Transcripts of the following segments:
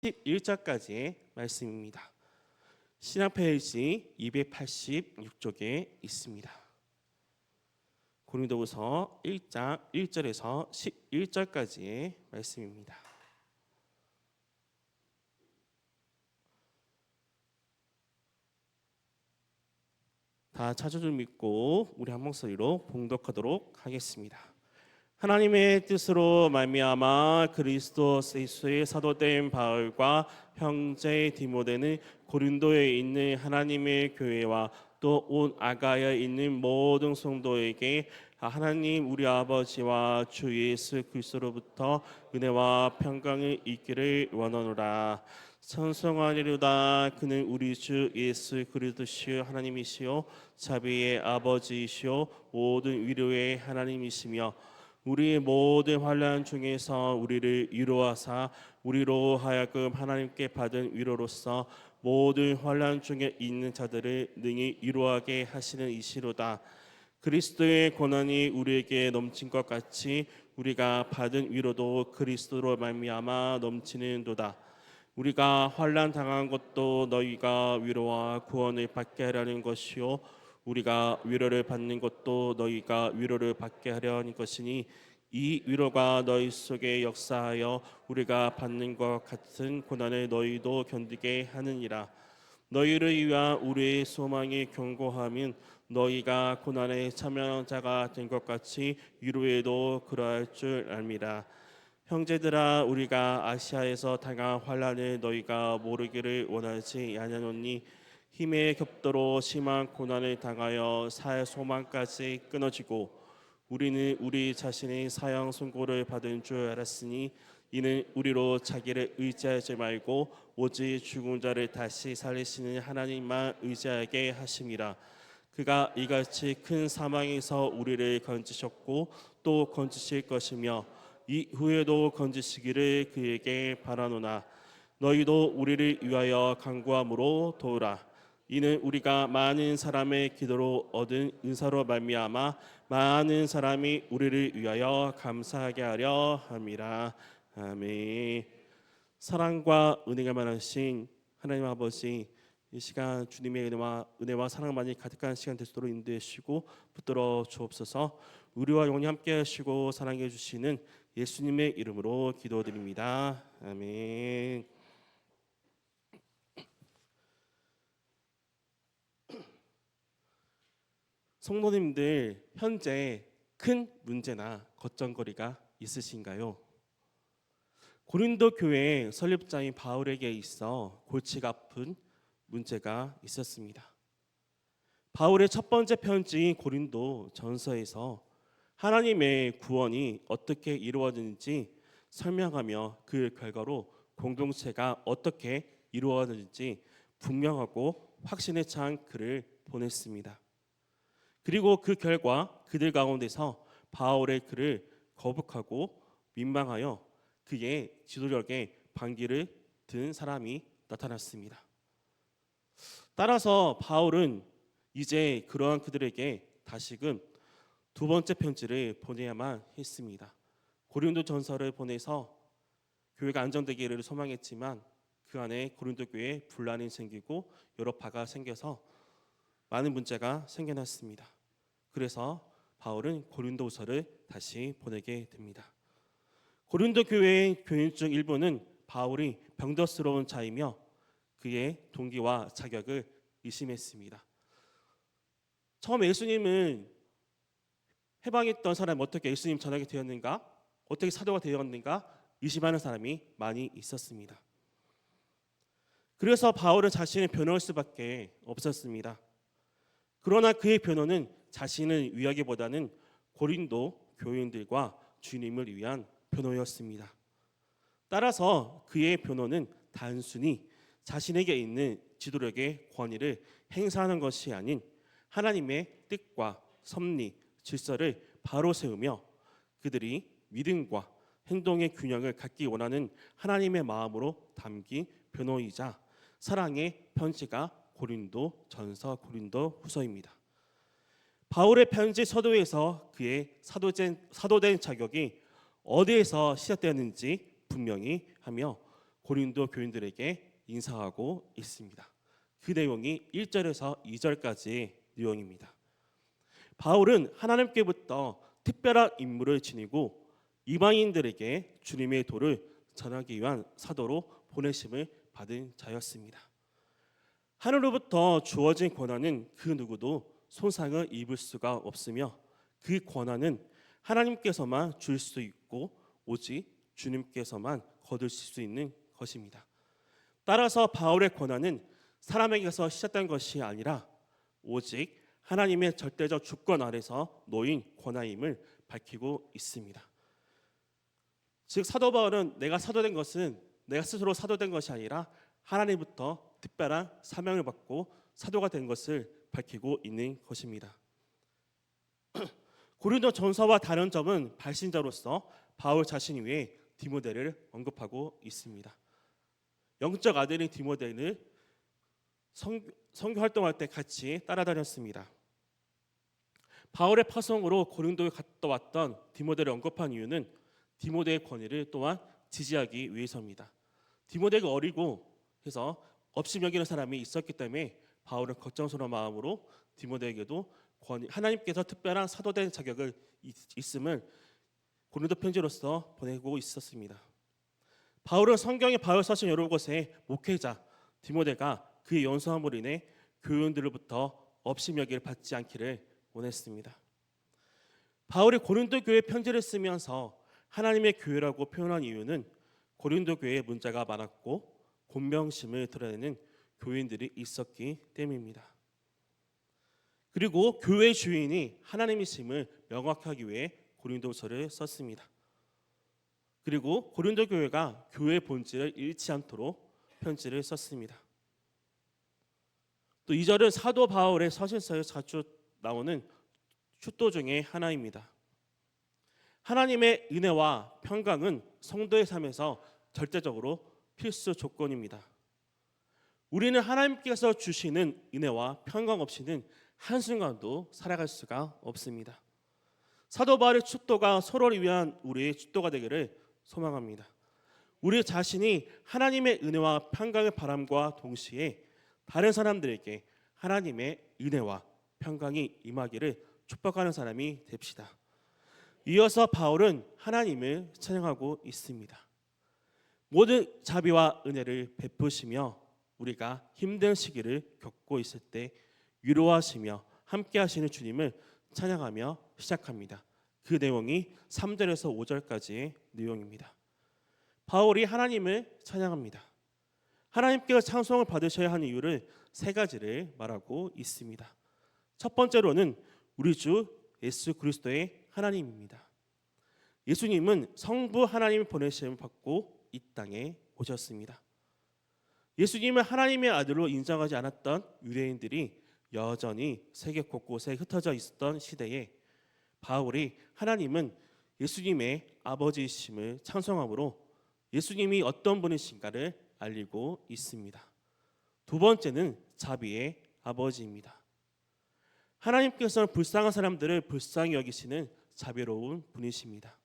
11절까지의 말씀입니다. 신약 페이지 286쪽에 있습니다. 고린도후서 1장 1절에서 11절까지의 말씀입니다. 다 찾은 줄 믿고 우리 한 목소리로 봉독하도록 하겠습니다. 하나님의 뜻으로 말미암아 그리스도 예수의 사도된 바울과 형제 디모데는 고린도에 있는 하나님의 교회와 또 온 아가야에 있는 모든 성도에게 하나님 우리 아버지와 주 예수 그리스도로부터 은혜와 평강이 있기를 원하노라. 찬송하리로다. 그는 우리 주 예수 그리스도시요 하나님이시요 자비의 아버지이시요 모든 위로의 하나님이시며 우리의 모든 환난 중에서 우리를 위로하사 우리로 하여금 하나님께 받은 위로로서 모든 환난 중에 있는 자들을 능히 위로하게 하시는 이시로다. 그리스도의 고난이 우리에게 넘친 것 같이 우리가 받은 위로도 그리스도로 말미암아 넘치는도다. 우리가 환난 당한 것도 너희가 위로와 구원을 받게 하려는 것이요 우리가 위로를 받는 것도 너희가 위로를 받게 하려는 것이니 이 위로가 너희 속에 역사하여 우리가 받는 것 같은 고난을 너희도 견디게 하느니라. 너희를 위한 우리의 소망이 견고하면 너희가 고난에 참여한 자가 된 것 같이 위로에도 그러할 줄 압니다. 형제들아, 우리가 아시아에서 당한 환난을 너희가 모르기를 원하지 아니하노니 힘의 격도로 심한 고난을 당하여 살 소망까지 끊어지고 우리는 우리 자신의 사형 선고를 받은 줄 알았으니 이는 우리로 자기를 의지하지 말고 오직 죽은 자를 다시 살리시는 하나님만 의지하게 하심이라. 그가 이같이 큰 사망에서 우리를 건지셨고 또 건지실 것이며 이후에도 건지시기를 그에게 바라노나 너희도 우리를 위하여 간구함으로 도우라. 이는 우리가 많은 사람의 기도로 얻은 은사로 말미암아 많은 사람이 우리를 위하여 감사하게 하려 함이라. 아멘. 사랑과 은혜가 많으신 하나님 아버지, 이 시간 주님의 은혜와 사랑만이 가득한 시간 되도록 인도해 주시고 붙들어 주옵소서. 우리와 영원히 함께 하시고 사랑해 주시는 예수님의 이름으로 기도드립니다. 아멘. 성도님들, 현재 큰 문제나 걱정거리가 있으신가요? 고린도 교회 설립자인 바울에게 있어 골치가 아픈 문제가 있었습니다. 바울의 첫 번째 편지인 고린도 전서에서 하나님의 구원이 어떻게 이루어지는지 설명하며 그 결과로 공동체가 어떻게 이루어지는지 분명하고 확신에 찬 글을 보냈습니다. 그리고 그 결과 그들 가운데서 바울의 글을 거북하고 민망하여 그의 지도력에 반기를 든 사람이 나타났습니다. 따라서 바울은 이제 그러한 그들에게 다시금 두 번째 편지를 보내야만 했습니다. 고린도 전서를 보내서 교회가 안정되기를 소망했지만 그 안에 고린도 교회에 분란이 생기고 여러 파가 생겨서 많은 문제가 생겨났습니다. 그래서 바울은 고린도후서를 다시 보내게 됩니다. 고린도 교회의 교인 중 일부는 바울이 병덕스러운 자이며 그의 동기와 자격을 의심했습니다. 처음 예수님은 해방했던 사람이 어떻게 예수님 전하게 되었는가? 어떻게 사도가 되었는가? 의심하는 사람이 많이 있었습니다. 그래서 바울은 자신을 변호할 수밖에 없었습니다. 그러나 그의 변호는 자신을 위하기보다는 고린도 교인들과 주님을 위한 변호였습니다. 따라서 그의 변호는 단순히 자신에게 있는 지도력의 권위를 행사하는 것이 아닌 하나님의 뜻과 섭리, 질서를 바로 세우며 그들이 믿음과 행동의 균형을 갖기 원하는 하나님의 마음으로 담긴 변호이자 사랑의 편지가 고린도 전서, 고린도 후서입니다. 바울의 편지 서도에서 그의 사도된 자격이 어디에서 시작되었는지 분명히 하며 고린도 교인들에게 인사하고 있습니다. 그 내용이 1절에서 2절까지의 내용입니다. 바울은 하나님께부터 특별한 임무를 지니고 이방인들에게 주님의 도를 전하기 위한 사도로 보내심을 받은 자였습니다. 하늘로부터 주어진 권한은 그 누구도 손상을 입을 수가 없으며 그 권한은 하나님께서만 줄 수 있고 오직 주님께서만 거두실 수 있는 것입니다. 따라서 바울의 권한은 사람에게서 시작된 것이 아니라 오직 하나님의 절대적 주권 아래서 놓인 권한임을 밝히고 있습니다. 즉 사도 바울은 내가 사도된 것은 내가 스스로 사도된 것이 아니라 하나님부터 특별한 사명을 받고 사도가 된 것을 밝히고 있는 것입니다. 고린도 전서와 다른 점은 발신자로서 바울 자신 위에 디모데를 언급하고 있습니다. 영적 아들인 디모데는 선교 활동할 때 같이 따라다녔습니다. 바울의 파송으로 고린도에 갔다 왔던 디모데를 언급한 이유는 디모데의 권위를 또한 지지하기 위해서입니다. 디모데가 어리고 해서 업신여기는 사람이 있었기 때문에 바울은 걱정스러운 마음으로 디모데에게도 하나님께서 특별한 사도된 자격을 있음을 고린도 편지로서 보내고 있었습니다. 바울은 성경의 바울 서신 여러 곳에 목회자 디모데가 그의 연수함으로 인해 교인들로부터 업신여기를 받지 않기를 원했습니다. 바울이 고린도 교회 편지를 쓰면서 하나님의 교회라고 표현한 이유는 고린도 교회에 문제가 많았고 곤병심을 드러내는 교인들이 있었기 때문입니다. 그리고 교회 주인이 하나님이심을 명확하기 위해 고린도서를 썼습니다. 그리고 고린도 교회가 교회의 본질을 잃지 않도록 편지를 썼습니다. 또 2절은 사도 바울의 서신서에 자주 나오는 추도 중에 하나입니다. 하나님의 은혜와 평강은 성도의 삶에서 절대적으로 필수 조건입니다. 우리는 하나님께서 주시는 은혜와 평강 없이는 한순간도 살아갈 수가 없습니다. 사도 바울의 축도가 서로를 위한 우리의 축도가 되기를 소망합니다. 우리 자신이 하나님의 은혜와 평강의 바람과 동시에 다른 사람들에게 하나님의 은혜와 평강이 임하기를 축복하는 사람이 됩시다. 이어서 바울은 하나님을 찬양하고 있습니다. 모든 자비와 은혜를 베푸시며 우리가 힘든 시기를 겪고 있을 때 위로하시며 함께 하시는 주님을 찬양하며 시작합니다. 그 내용이 3절에서 5절까지의 내용입니다. 바울이 하나님을 찬양합니다. 하나님께서 찬송을 받으셔야 하는 이유를 세 가지를 말하고 있습니다. 첫 번째로는 우리 주 예수 그리스도의 하나님입니다. 예수님은 성부 하나님을 보내심을 받고 이 땅에 오셨습니다. 예수님을 하나님의 아들로 인정하지 않았던 유대인들이 여전히 세계 곳곳에 흩어져 있었던 시대에 바울이 하나님은 예수님의 아버지이심을 찬송함으로 예수님이 어떤 분이신가를 알리고 있습니다. 두 번째는 자비의 아버지입니다. 하나님께서는 불쌍한 사람들을 불쌍히 여기시는 자비로운 분이십니다.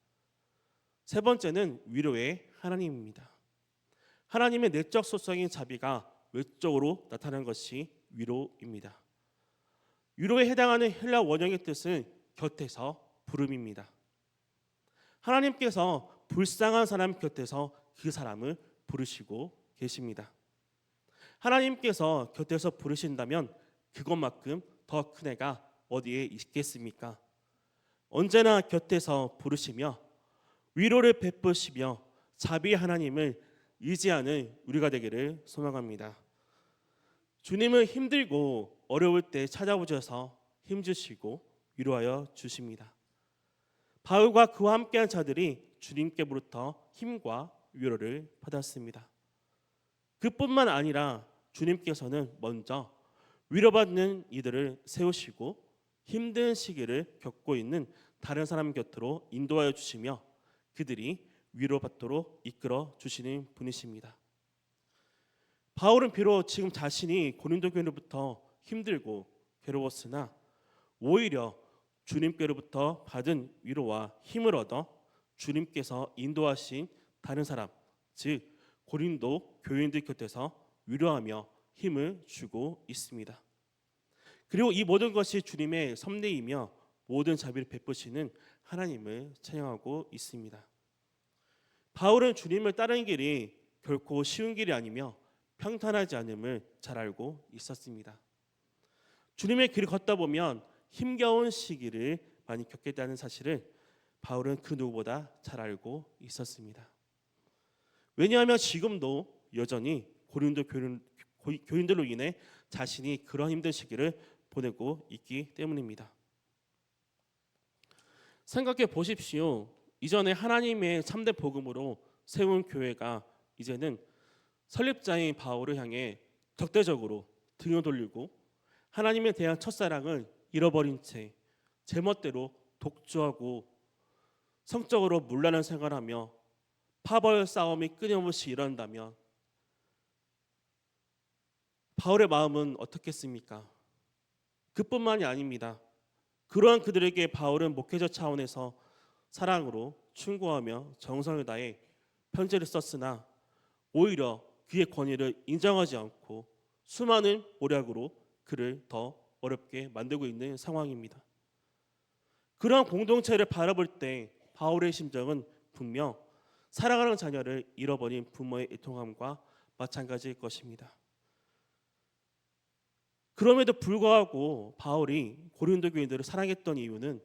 세 번째는 위로의 하나님입니다. 하나님의 내적 속성인 자비가 외적으로 나타나는 것이 위로입니다. 위로에 해당하는 헬라 원형의 뜻은 곁에서 부름입니다. 하나님께서 불쌍한 사람 곁에서 그 사람을 부르시고 계십니다. 하나님께서 곁에서 부르신다면 그것만큼 더 큰 애가 어디에 있겠습니까? 언제나 곁에서 부르시며 위로를 베푸시며 자비의 하나님을 의지하는 우리가 되기를 소망합니다. 주님은 힘들고 어려울 때 찾아오셔서 힘주시고 위로하여 주십니다. 바울과 그와 함께한 자들이 주님께로부터 힘과 위로를 받았습니다. 그뿐만 아니라 주님께서는 먼저 위로받는 이들을 세우시고 힘든 시기를 겪고 있는 다른 사람 곁으로 인도하여 주시며 그들이 위로받도록 이끌어 주시는 분이십니다. 바울은 비록 지금 자신이 고린도 교회로부터 힘들고 괴로웠으나 오히려 주님께로부터 받은 위로와 힘을 얻어 주님께서 인도하신 다른 사람, 즉 고린도 교인들 곁에서 위로하며 힘을 주고 있습니다. 그리고 이 모든 것이 주님의 섭리이며 모든 자비를 베푸시는 하나님을 찬양하고 있습니다. 바울은 주님을 따르는 길이 결코 쉬운 길이 아니며 평탄하지 않음을 잘 알고 있었습니다. 주님의 길을 걷다 보면 힘겨운 시기를 많이 겪겠다는 사실을 바울은 그 누구보다 잘 알고 있었습니다. 왜냐하면 지금도 여전히 고린도 교인들로 인해 자신이 그런 힘든 시기를 보내고 있기 때문입니다. 생각해 보십시오. 이전에 하나님의 참된 복음으로 세운 교회가 이제는 설립자인 바울을 향해 적대적으로 등을 돌리고 하나님에 대한 첫사랑을 잃어버린 채 제멋대로 독주하고 성적으로 문란한 생활하며 파벌 싸움이 끊임없이 일어난다면 바울의 마음은 어떻겠습니까? 그뿐만이 아닙니다. 그러한 그들에게 바울은 목회자 차원에서 사랑으로 충고하며 정성을 다해 편지를 썼으나 오히려 그의 권위를 인정하지 않고 수많은 모략으로 그를 더 어렵게 만들고 있는 상황입니다. 그러한 공동체를 바라볼 때 바울의 심정은 분명 사랑하는 자녀를 잃어버린 부모의 애통함과 마찬가지일 것입니다. 그럼에도 불구하고 바울이 고린도 교인들을 사랑했던 이유는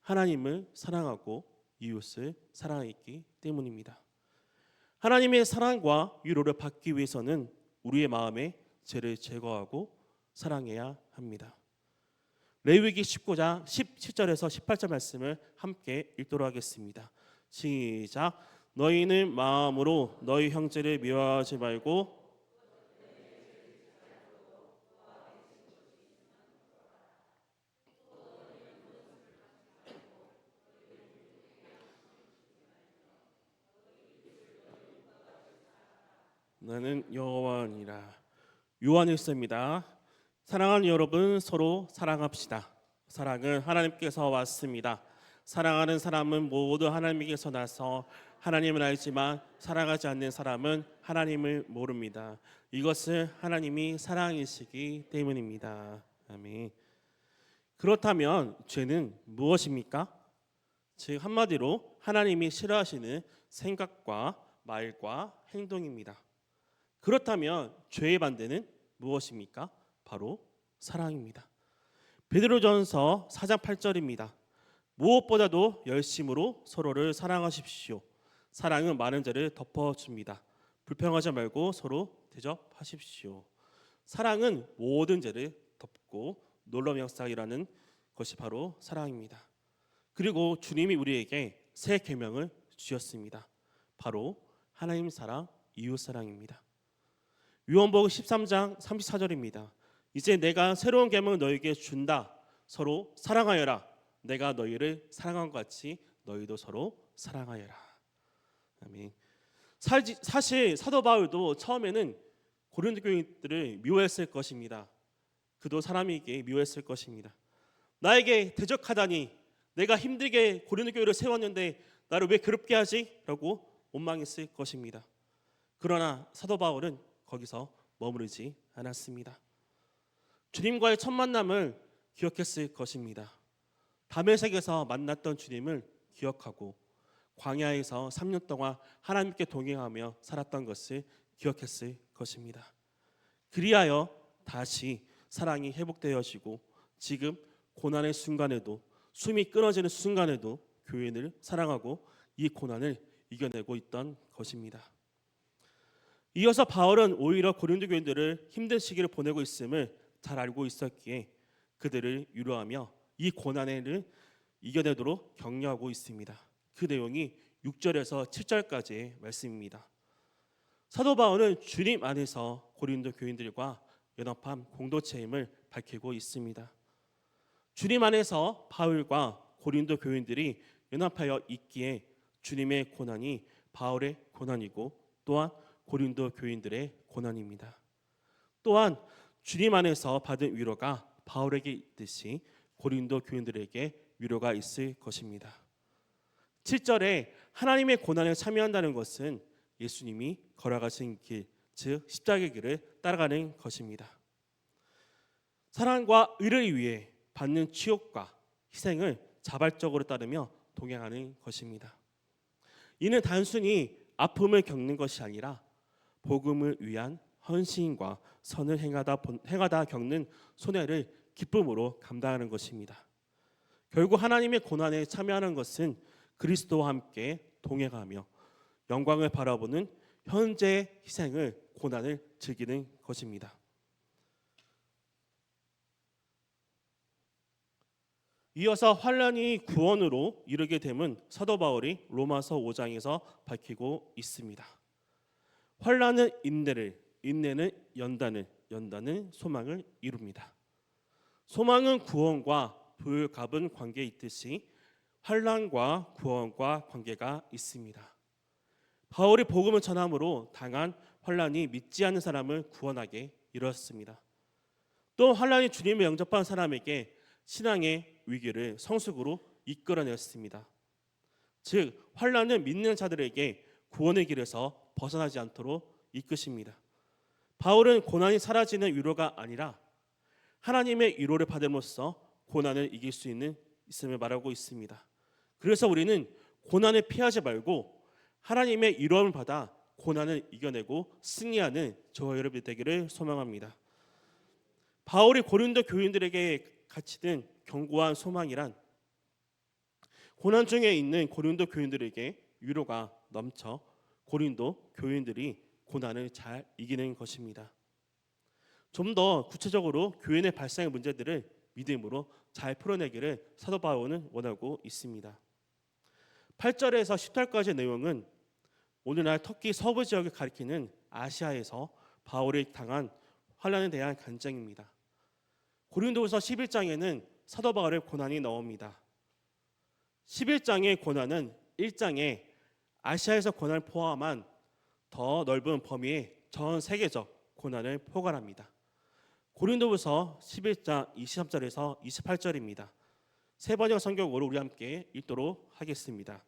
하나님을 사랑하고 이웃을 사랑했기 때문입니다. 하나님의 사랑과 위로를 받기 위해서는 우리의 마음에 죄를 제거하고 사랑해야 합니다. 레위기 19장 17절에서 18절 말씀을 함께 읽도록 하겠습니다. 시작. 너희는 마음으로 너희 형제를 미워하지 말고 나는 여호와니라. 요한일서입니다. 사랑하는 여러분, 서로 사랑합시다. 사랑은 하나님께서 왔습니다. 사랑하는 사람은 모두 하나님께서 나서 하나님을 알지만 사랑하지 않는 사람은 하나님을 모릅니다. 이것은 하나님이 사랑이시기 때문입니다. 아멘. 그렇다면 죄는 무엇입니까? 즉 한마디로 하나님이 싫어하시는 생각과 말과 행동입니다. 그렇다면 죄의 반대는 무엇입니까? 바로 사랑입니다. 베드로전서 4장 8절입니다. 무엇보다도 열심으로 서로를 사랑하십시오. 사랑은 많은 죄를 덮어줍니다. 불평하지 말고 서로 대접하십시오. 사랑은 모든 죄를 덮고 놀라운 역사이라는 것이 바로 사랑입니다. 그리고 주님이 우리에게 새 계명을 주셨습니다. 바로 하나님 사랑, 이웃 사랑입니다. 요한복음 13장 34절입니다. 이제 내가 새로운 계명을 너희에게 준다. 서로 사랑하여라. 내가 너희를 사랑한 것 같이 너희도 서로 사랑하여라. 아멘. 사실 사도 바울도 처음에는 고린도 교인들을 미워했을 것입니다. 그도 사람에게 미워했을 것입니다. 나에게 대적하다니, 내가 힘들게 고린도 교회를 세웠는데 나를 왜 괴롭게 하지? 라고 원망했을 것입니다. 그러나 사도 바울은 거기서 머무르지 않았습니다. 주님과의 첫 만남을 기억했을 것입니다. 다메섹에서 만났던 주님을 기억하고 광야에서 3년 동안 하나님께 동행하며 살았던 것을 기억했을 것입니다. 그리하여 다시 사랑이 회복되어지고 지금 고난의 순간에도, 숨이 끊어지는 순간에도 교인을 사랑하고 이 고난을 이겨내고 있던 것입니다. 이어서 바울은 오히려 고린도 교인들을 힘든 시기를 보내고 있음을 잘 알고 있었기에 그들을 위로하며 이 고난을 이겨내도록 격려하고 있습니다. 그 내용이 6절에서 7절까지의 말씀입니다. 사도 바울은 주님 안에서 고린도 교인들과 연합한 공동체임을 밝히고 있습니다. 주님 안에서 바울과 고린도 교인들이 연합하여 있기에 주님의 고난이 바울의 고난이고 또한 고린도 교인들의 고난입니다. 또한 주님 안에서 받은 위로가 바울에게 있듯이 고린도 교인들에게 위로가 있을 것입니다. 7절에 하나님의 고난에 참여한다는 것은 예수님이 걸어가신 길, 즉 십자가의 길을 따라가는 것입니다. 사랑과 의를 위해 받는 치욕과 희생을 자발적으로 따르며 동행하는 것입니다. 이는 단순히 아픔을 겪는 것이 아니라 복음을 위한 헌신과 선을 행하다 겪는 손해를 기쁨으로 감당하는 것입니다. 결국 하나님의 고난에 참여하는 것은 그리스도와 함께 동행하며 영광을 바라보는 현재의 희생을, 고난을 즐기는 것입니다. 이어서 환난이 구원으로 이르게 됨은 사도 바울이 로마서 5장에서 밝히고 있습니다. 환난은 인내를, 인내는 연단을, 연단은 소망을 이룹니다. 소망은 구원과 불가분 관계에 있듯이 환난과 구원과 관계가 있습니다. 바울이 복음을 전함으로 당한 환난이 믿지 않는 사람을 구원하게 이루었습니다. 또 환난이 주님을 영접한 사람에게 신앙의 위기를 성숙으로 이끌어냈습니다. 즉 환난은 믿는 자들에게 구원의 길에서 벗어나지 않도록 이끄십니다. 바울은 고난이 사라지는 위로가 아니라 하나님의 위로를 받음으로써 고난을 이길 수 있음을 말하고 있습니다. 그래서 우리는 고난을 피하지 말고 하나님의 위로를 받아 고난을 이겨내고 승리하는 저와 여러분이 되기를 소망합니다. 바울이 고린도 교인들에게 가르치는 견고한 소망이란 고난 중에 있는 고린도 교인들에게 위로가 넘쳐 고린도 교인들이 고난을 잘 이기는 것입니다. 좀 더 구체적으로 교회 내 발생의 문제들을 믿음으로 잘 풀어내기를 사도 바울은 원하고 있습니다. 8절에서 10절까지의 내용은 오늘날 터키 서부 지역을 가리키는 아시아에서 바울이 당한 환난에 대한 간증입니다. 고린도후서 11장에는 사도 바울의 고난이 나옵니다. 11장의 고난은 1장의 아시아에서 고난을 포함한 더 넓은 범위의 전 세계적 고난을 포괄합니다. 고린도후서 11장 23절에서 28절입니다. 세 번역 성경으로 우리 함께 읽도록 하겠습니다.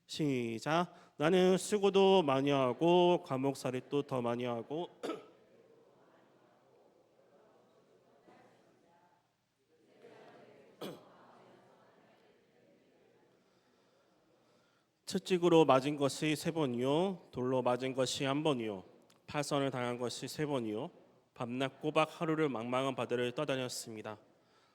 시작. 나는 수고도 많이 하고 감옥살이도 더 많이 하고 채찍으로 맞은 것이 3번이요 돌로 맞은 것이 1번이요 파선을 당한 것이 3번이요 밤낮 꼬박 하루를 망망한 바다를 떠다녔습니다.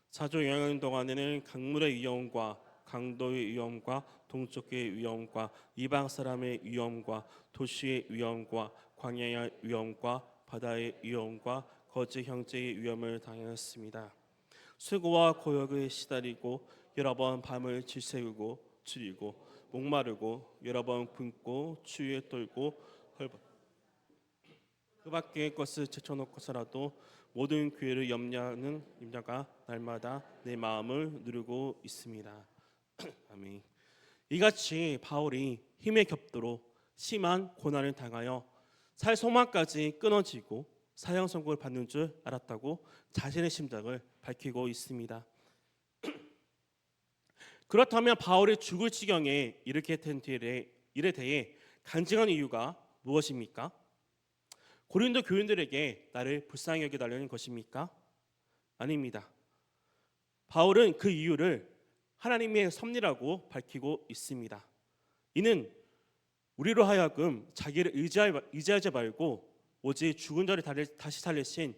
사조 여행하는 동안에는 강물의 위험과 강도의 위험과 동쪽의 위험과 이방 사람의 위험과 도시의 위험과 광야의 위험과 바다의 위험과 거짓 형제의 위험을 당했습니다. 수고와 고역을 시달리고 여러 번 밤을 질새우고 줄이고 목마르고 여러 번 굶고 추위에 떨고 그 밖의 것을 제쳐놓고서라도 모든 기회를 염려하는 염려가 날마다 내 마음을 누르고 있습니다. 아멘. 이같이 바울이 힘에 겹도록 심한 고난을 당하여 살 소망까지 끊어지고 사형 선고를 받는 줄 알았다고 자신의 심정을 밝히고 있습니다. 그렇다면 바울이 죽을 지경에 이르게 된 일에 대해 간증한 이유가 무엇입니까? 고린도 교인들에게 나를 불쌍히 여겨달라는 것입니까? 아닙니다. 바울은 그 이유를 하나님의 섭리라고 밝히고 있습니다. 이는 우리로 하여금 자기를 의지하지 말고 오직 죽은 자를 다시 살리신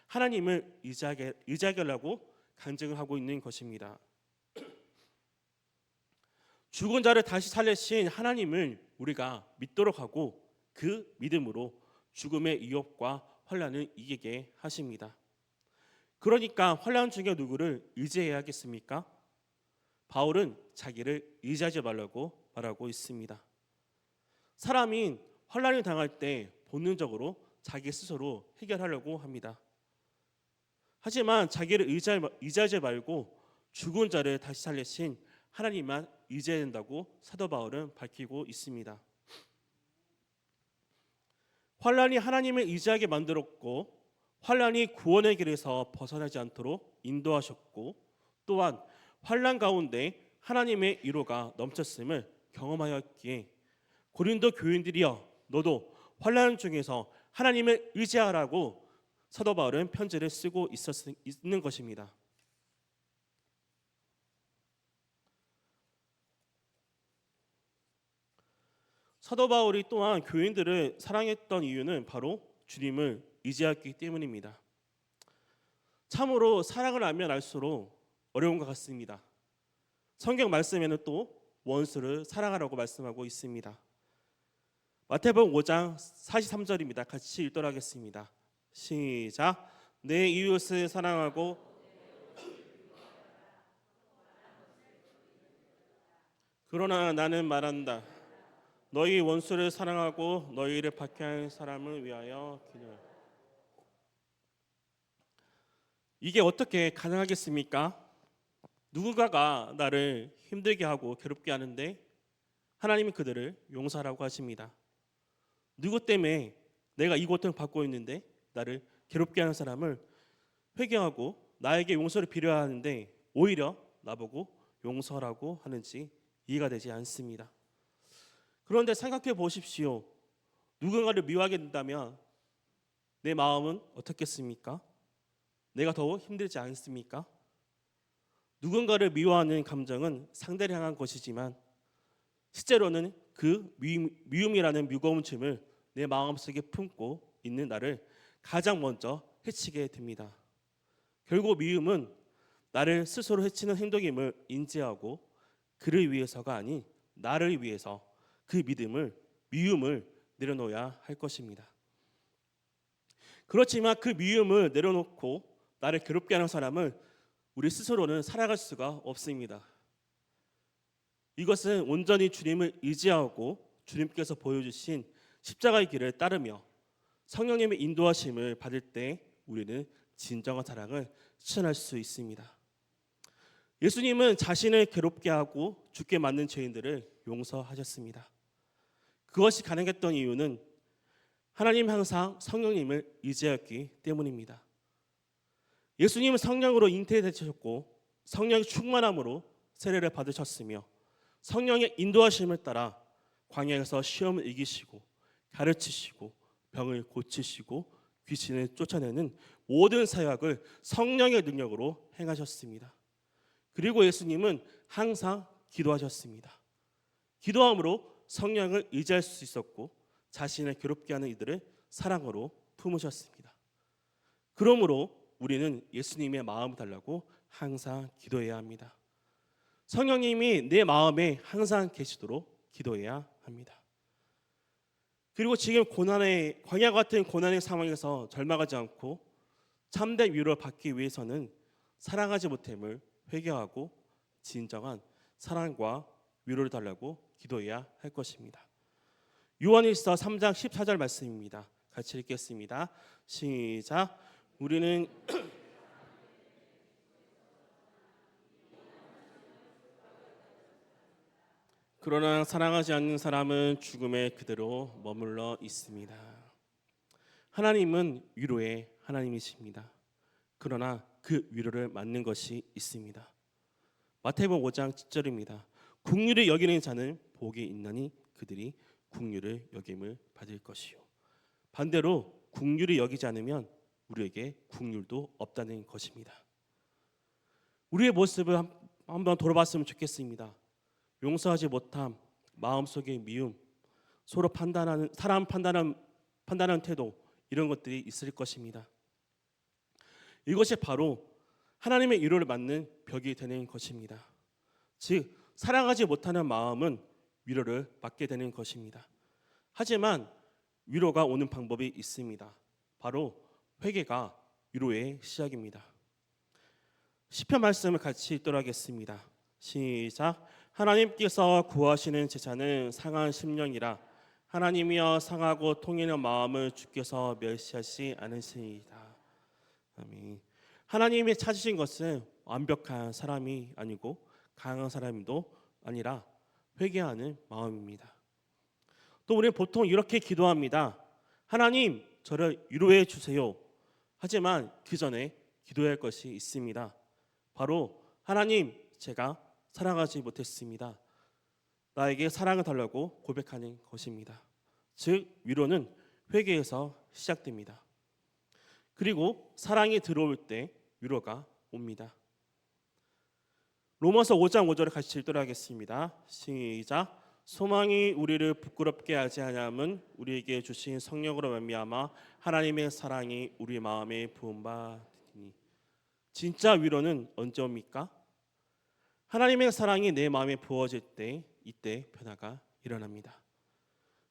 하나님을 의지하게 하려고 간증을 하고 있는 것입니다. 죽은 자를 다시 살리신 하나님을 우리가 믿도록 하고 그 믿음으로 죽음의 위협과 환난을 이기게 하십니다. 그러니까 환난 중에 누구를 의지해야겠습니까? 바울은 자기를 의지하지 말라고 말하고 있습니다. 사람이 환난을 당할 때 본능적으로 자기 스스로 해결하려고 합니다. 하지만 자기를 의지하지 말고 죽은 자를 다시 살리신 하나님만 의지해야 된다고 사도 바울은 밝히고 있습니다. 환난이 하나님을 의지하게 만들었고 환난이 구원의 길에서 벗어나지 않도록 인도하셨고 또한 환난 가운데 하나님의 위로가 넘쳤음을 경험하였기에 고린도 교인들이여 너도 환난 중에서 하나님을 의지하라고 사도 바울은 편지를 쓰고 있는 것입니다. 사도 바울이 또한 교인들을 사랑했던 이유는 바로 주님을 의지했기 때문입니다. 참으로 사랑을 알면 알수록 어려운 것 같습니다. 성경 말씀에는 또 원수를 사랑하라고 말씀하고 있습니다. 마태복음 5장 43절입니다. 같이 읽도록 하겠습니다. 시작. 내 이웃을 사랑하고 그러나 나는 말한다. 너희 원수를 사랑하고 너희를 박해할 사람을 위하여 기도하라. 이게 어떻게 가능하겠습니까? 누군가가 나를 힘들게 하고 괴롭게 하는데 하나님은 그들을 용서하라고 하십니다. 누구 때문에 내가 이 고통을 받고 있는데 나를 괴롭게 하는 사람을 회개하고 나에게 용서를 빌어하는데 오히려 나보고 용서하라고 하는지 이해가 되지 않습니다. 그런데 생각해 보십시오. 누군가를 미워하게 된다면 내 마음은 어떻겠습니까? 내가 더 힘들지 않습니까? 누군가를 미워하는 감정은 상대를 향한 것이지만 실제로는 그 미움이라는 무거운 짐을 내 마음속에 품고 있는 나를 가장 먼저 해치게 됩니다. 결국 미움은 나를 스스로 해치는 행동임을 인지하고 그를 위해서가 아닌 나를 위해서 그 미움을 내려놓아야 할 것입니다. 그렇지만 그 미움을 내려놓고 나를 괴롭게 하는 사람을 우리 스스로는 살아갈 수가 없습니다. 이것은 온전히 주님을 의지하고 주님께서 보여주신 십자가의 길을 따르며 성령님의 인도하심을 받을 때 우리는 진정한 사랑을 실천할 수 있습니다. 예수님은 자신을 괴롭게 하고 죽게 만든 죄인들을 용서하셨습니다. 그것이 가능했던 이유는 하나님 항상 성령님을 의지했기 때문입니다. 예수님은 성령으로 잉태되셨고 성령의 충만함으로 세례를 받으셨으며 성령의 인도하심을 따라 광야에서 시험을 이기시고 가르치시고 병을 고치시고 귀신을 쫓아내는 모든 사역을 성령의 능력으로 행하셨습니다. 그리고 예수님은 항상 기도하셨습니다. 기도함으로 성령을 의지할 수 있었고 자신을 괴롭게 하는 이들을 사랑으로 품으셨습니다. 그러므로 우리는 예수님의 마음을 달라고 항상 기도해야 합니다. 성령님이 내 마음에 항상 계시도록 기도해야 합니다. 그리고 지금 광야 같은 고난의 상황에서 절망하지 않고 참된 위로를 받기 위해서는 사랑하지 못함을 회개하고 진정한 사랑과 위로를 달라고 기도해야 할 것입니다. 요한일서 3장 14절 말씀입니다. 같이 읽겠습니다. 시작. 우리는 그러나 사랑하지 않는 사람은 죽음에 그대로 머물러 있습니다. 하나님은 위로의 하나님이십니다. 그러나 그 위로를 맞는 것이 있습니다. 마태복음 5장 10절입니다. 긍휼히 여기는 자는 복이 있나니 그들이 긍휼을 여김을 받을 것이요. 반대로 긍휼히 여기지 않으면 우리에게 긍휼도 없다는 것입니다. 우리의 모습을 한번 돌아봤으면 좋겠습니다. 용서하지 못함, 마음속의 미움, 서로 사람 판단하는 태도 이런 것들이 있을 것입니다. 이것이 바로 하나님의 위로를 받는 벽이 되는 것입니다. 즉 사랑하지 못하는 마음은 위로를 받게 되는 것입니다. 하지만 위로가 오는 방법이 있습니다. 바로 회개가 위로의 시작입니다. 시편 말씀을 같이 읽도록 하겠습니다. 시작. 하나님께서 구하시는 제사는 상한 심령이라 하나님이여 상하고 통이는 마음을 주께서 멸시하지 않으시리이다. 아멘. 하나님이 찾으신 것은 완벽한 사람이 아니고 강한 사람도 아니라 회개하는 마음입니다. 또 우리는 보통 이렇게 기도합니다. 하나님, 저를 위로해 주세요. 하지만 그 전에 기도해야 할 것이 있습니다. 바로 하나님, 제가 사랑하지 못했습니다. 나에게 사랑을 달라고 고백하는 것입니다. 즉 위로는 회개에서 시작됩니다. 그리고 사랑이 들어올 때 위로가 옵니다. 로마서 5장 5절을 같이 읽도록 하겠습니다. 시작. 소망이 우리를 부끄럽게 하지 아니함은 우리에게 주신 성령으로 말미암아 하나님의 사랑이 우리 마음에 부은 바 되니. 진짜 위로는 언제 옵니까? 하나님의 사랑이 내 마음에 부어질 때, 이때 변화가 일어납니다.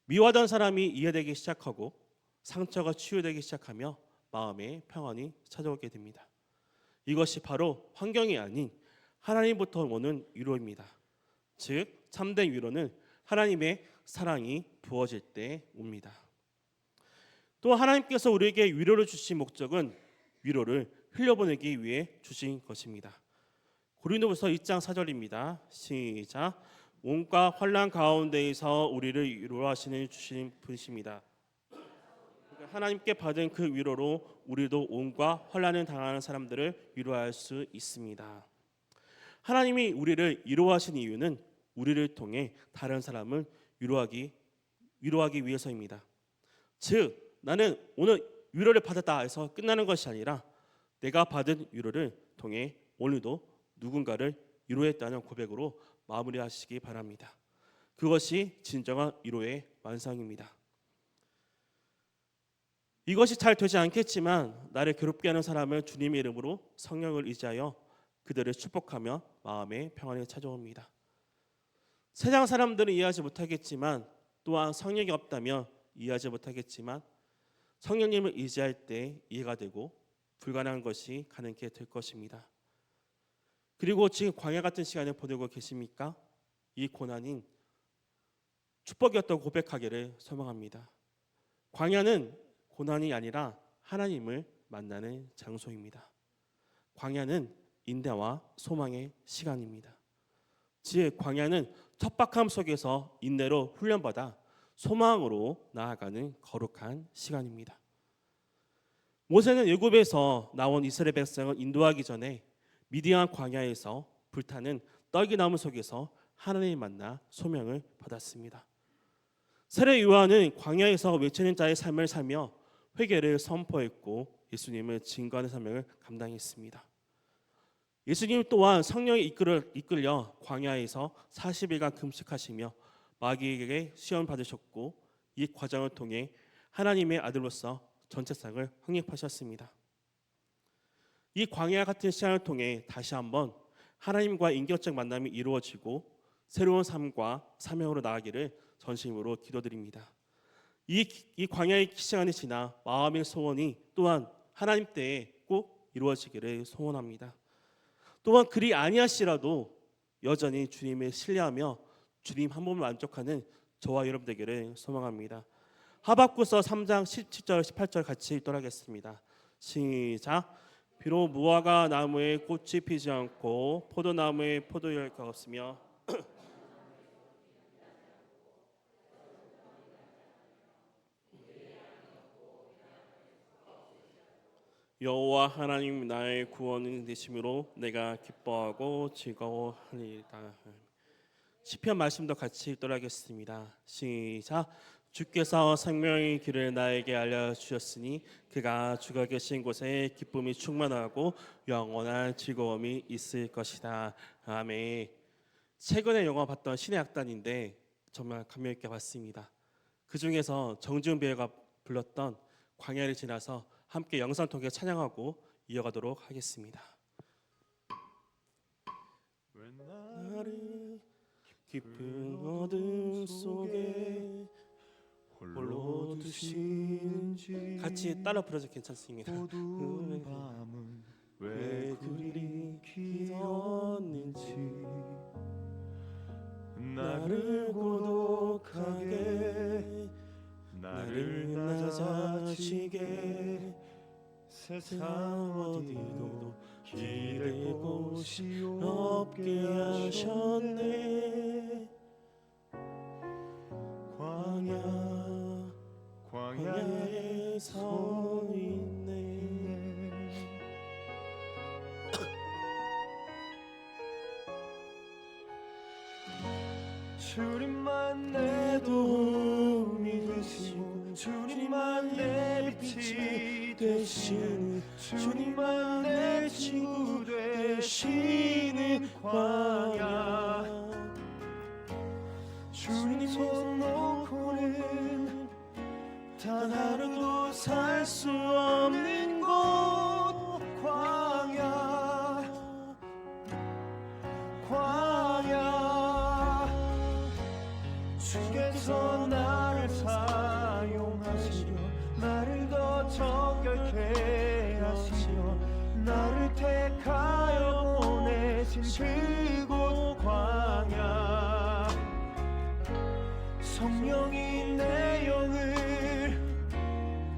미워하던 사람이 이해되기 시작하고 상처가 치유되기 시작하며 마음에 평안이 찾아오게 됩니다. 이것이 바로 환경이 아닌 하나님부터 오는 위로입니다. 즉 참된 위로는 하나님의 사랑이 부어질 때 옵니다. 또 하나님께서 우리에게 위로를 주신 목적은 위로를 흘려보내기 위해 주신 것입니다. 고린도후서 2장 4절입니다. 시작. 온갖 환난 가운데에서 우리를 위로하시는 주신 분이십니다. 하나님께 받은 그 위로로 우리도 온갖 환난을 당하는 사람들을 위로할 수 있습니다. 하나님이 우리를 위로하신 이유는 우리를 통해 다른 사람을 위로하기 위해서입니다. 즉 나는 오늘 위로를 받았다 해서 끝나는 것이 아니라 내가 받은 위로를 통해 오늘도 누군가를 위로했다는 고백으로 마무리하시기 바랍니다. 그것이 진정한 위로의 완성입니다. 이것이 잘 되지 않겠지만 나를 괴롭게 하는 사람을 주님의 이름으로 성령을 의지하여 그들을 축복하며 마음의 평안이 찾아옵니다. 세상 사람들은 이해하지 못하겠지만 또한 성령이 없다면 이해하지 못하겠지만 성령님을 의지할 때 이해가 되고 불가능한 것이 가능하게 될 것입니다. 그리고 지금 광야 같은 시간을 보내고 계십니까? 이 고난인 축복이었다고 고백하기를 소망합니다. 광야는 고난이 아니라 하나님을 만나는 장소입니다. 광야는 인내와 소망의 시간입니다. 즉 광야는 척박함 속에서 인내로 훈련받아 소망으로 나아가는 거룩한 시간입니다. 모세는 애굽에서 나온 이스라엘 백성을 인도하기 전에 미디안 광야에서 불타는 떨기나무 속에서 하나님을 만나 소명을 받았습니다. 세례 요한은 광야에서 외치는 자의 삶을 살며 회개를 선포했고 예수님을 증거하는 사명을 감당했습니다. 예수님 또한 성령에 이끌려 광야에서 40일간 금식하시며 마귀에게 시험 받으셨고 이 과정을 통해 하나님의 아들로서 전체상을 확립하셨습니다. 이 광야 같은 시간을 통해 다시 한번 하나님과 인격적 만남이 이루어지고 새로운 삶과 사명으로 나아가기를 전심으로 기도드립니다. 이 광야의 시간이 지나 마음의 소원이 또한 하나님 때에 꼭 이루어지기를 소원합니다. 또한 그리 아니하시라도 여전히 주님을 신뢰하며 주님 한 분을 만족하는 저와 여러분 되기를 소망합니다. 하박국서 3장 17절 18절 같이 읽도록 하겠습니다. 시작. 비록 무화과 나무에 꽃이 피지 않고 포도나무에 포도열매가 없으며 여호와 하나님 나의 구원이 되심으로 내가 기뻐하고 즐거워하리이다. 시편 말씀도 같이 읽도록 하겠습니다. 시작. 주께서 생명의 길을 나에게 알려주셨으니 그가 주가 계신 곳에 기쁨이 충만하고 영원한 즐거움이 있을 것이다. 아멘. 최근에 영화 봤던 신의 악단인데 정말 감명 있게 봤습니다. 그 중에서 정지훈 배우가 불렀던 광야를 지나서 함께 영상 통해 찬양하고 이어가도록 하겠습니다. 나를 깊은 어둠 속에 홀로 두시는지 같이 따라 불러도 괜찮습니다. 어두운 밤은 왜 그리 길었는지 나를 고독하게 나를 낮아지게 세상 어디도 기댈 곳이 없게 하셨네. 광야에 서 있네. 주님만 내 도움이 되시 되시는 주님만 내 친구 되시는 광야. 주님 손 놓고는 단 하루도 살 수 없는 곳 광야. 광야. 주께서 나를 사용하시려 나를 더 정결케 하시려 나를 택하여 보내신 그곳 광야. 성령이 내 영을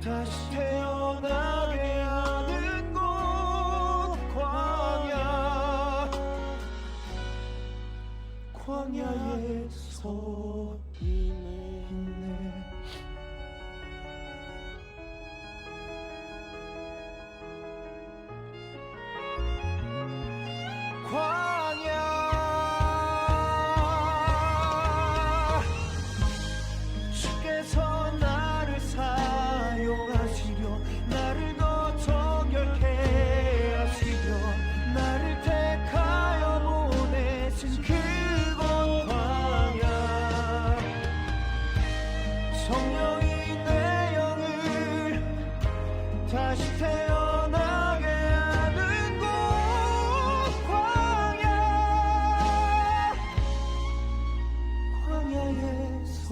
다시 태어나게 하는 곳 광야. 광야에서 있네. 광야. 주께서 나를 사용하시려 나를 더 정결케 하시려 나를 택하여 보내신 그곳 광야. 성령이 내 영을 다시 태어나게 하는 곳 광야. 광야에서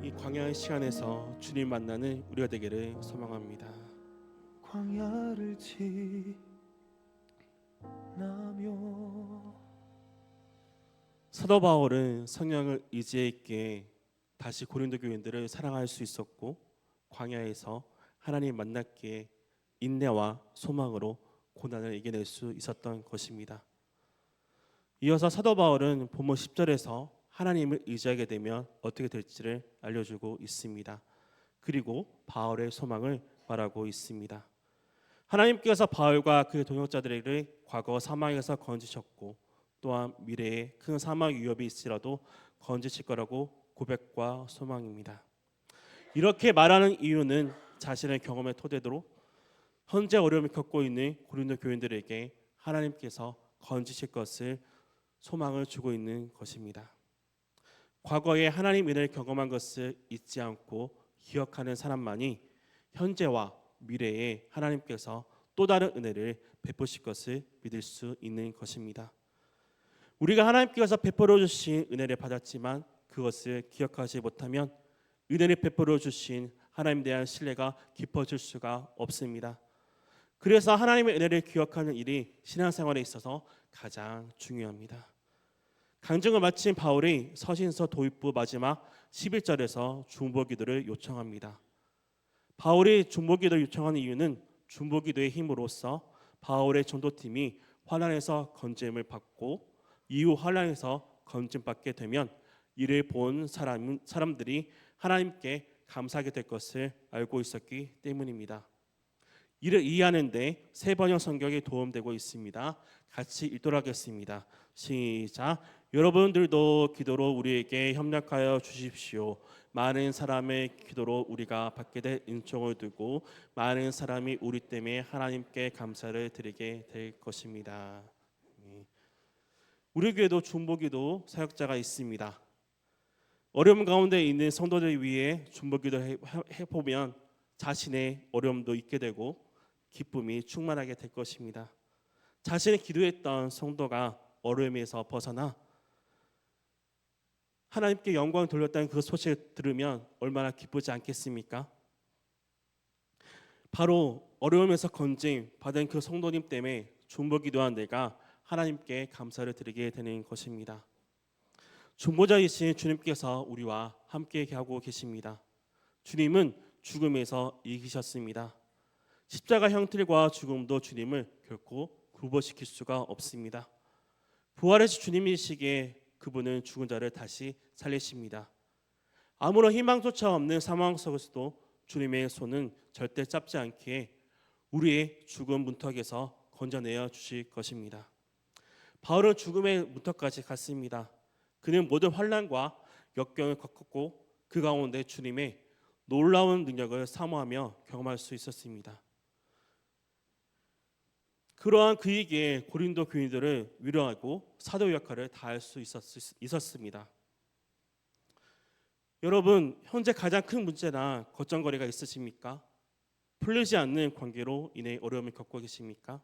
이 광야의 시간에서 주님 만나는 우리가 되기를 소망합니다. 광야를 지나며 사도 바울은 성령을 의지해 있게 다시 고린도 교인들을 사랑할 수 있었고 광야에서 하나님 만났기에 인내와 소망으로 고난을 이겨낼 수 있었던 것입니다. 이어서 사도 바울은 본문 10절에서 하나님을 의지하게 되면 어떻게 될지를 알려주고 있습니다. 그리고 바울의 소망을 말하고 있습니다. 하나님께서 바울과 그의 동역자들을 과거 사망에서 건지셨고 또한 미래에 큰 사망 위협이 있으라도 건지실 거라고 고백과 소망입니다. 이렇게 말하는 이유는 자신의 경험의 토대로 현재 어려움을 겪고 있는 고린도 교인들에게 하나님께서 건지실 것을 소망을 주고 있는 것입니다. 과거에 하나님 은혜를 경험한 것을 잊지 않고 기억하는 사람만이 현재와 미래에 하나님께서 또 다른 은혜를 베푸실 것을 믿을 수 있는 것입니다. 우리가 하나님께서 베풀어 주신 은혜를 받았지만 그것을 기억하지 못하면 은혜를 베풀어 주신 하나님에 대한 신뢰가 깊어질 수가 없습니다. 그래서 하나님의 은혜를 기억하는 일이 신앙생활에 있어서 가장 중요합니다. 강증을 마친 바울이 서신서 도입부 마지막 11절에서 중보기도를 요청합니다. 바울이 중보기도를 요청하는 이유는 중보기도의 힘으로써 바울의 전도팀이 환난에서 건짐을 받고 이후 환난에서 건짐받게 되면 이를 본 사람들이 하나님께 감사하게 될 것을 알고 있었기 때문입니다. 이를 이해하는 데 세 번역 성경이 도움되고 있습니다. 같이 읽도록 하겠습니다. 시작. 여러분들도 기도로 우리에게 협력하여 주십시오. 많은 사람의 기도로 우리가 받게 될 은총을 두고 많은 사람이 우리 때문에 하나님께 감사를 드리게 될 것입니다. 우리 교회도 중보기도 사역자가 있습니다. 어려움 가운데 있는 성도들 위해 중보기도 해보면 자신의 어려움도 잊게 되고 기쁨이 충만하게 될 것입니다. 자신이 기도했던 성도가 어려움에서 벗어나 하나님께 영광을 돌렸다는 그 소식을 들으면 얼마나 기쁘지 않겠습니까? 바로 어려움에서 건짐 받은 그 성도님 때문에 중보기도한 내가 하나님께 감사를 드리게 되는 것입니다. 중보자이신 주님께서 우리와 함께 하고 계십니다. 주님은 죽음에서 이기셨습니다. 십자가 형틀과 죽음도 주님을 결코 굴복시킬 수가 없습니다. 부활하신 주님이시기에 그분은 죽은 자를 다시 살리십니다. 아무런 희망조차 없는 상황 속에서도 주님의 손은 절대 짧지 않기에 우리의 죽음 문턱에서 건져내어 주실 것입니다. 바울은 죽음의 문턱까지 갔습니다. 그는 모든 환난과 역경을 겪었고 그 가운데 주님의 놀라운 능력을 사모하며 경험할 수 있었습니다. 그러한 그에게 고린도 교인들을 위로하고 사도 역할을 다할 수 있었습니다. 여러분, 현재 가장 큰 문제나 걱정거리가 있으십니까? 풀리지 않는 관계로 인해 어려움을 겪고 계십니까?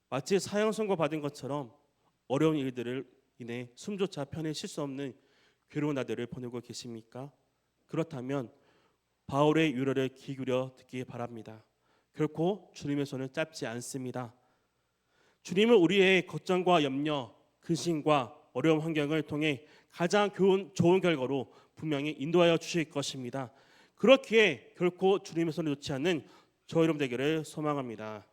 마치 사형 선고 받은 것처럼 어려운 일들을 인해 숨조차 편히 쉴 수 없는 괴로운 날들을 보내고 계십니까? 그렇다면 바울의 위로를 귀 기울여 듣기 바랍니다. 결코 주님의 손은 짧지 않습니다. 주님은 우리의 걱정과 염려, 근심과 어려운 환경을 통해 가장 좋은 결과로 분명히 인도하여 주실 것입니다. 그렇기에 결코 주님의 손을 놓지 않는 저 여러분 되기를 소망합니다.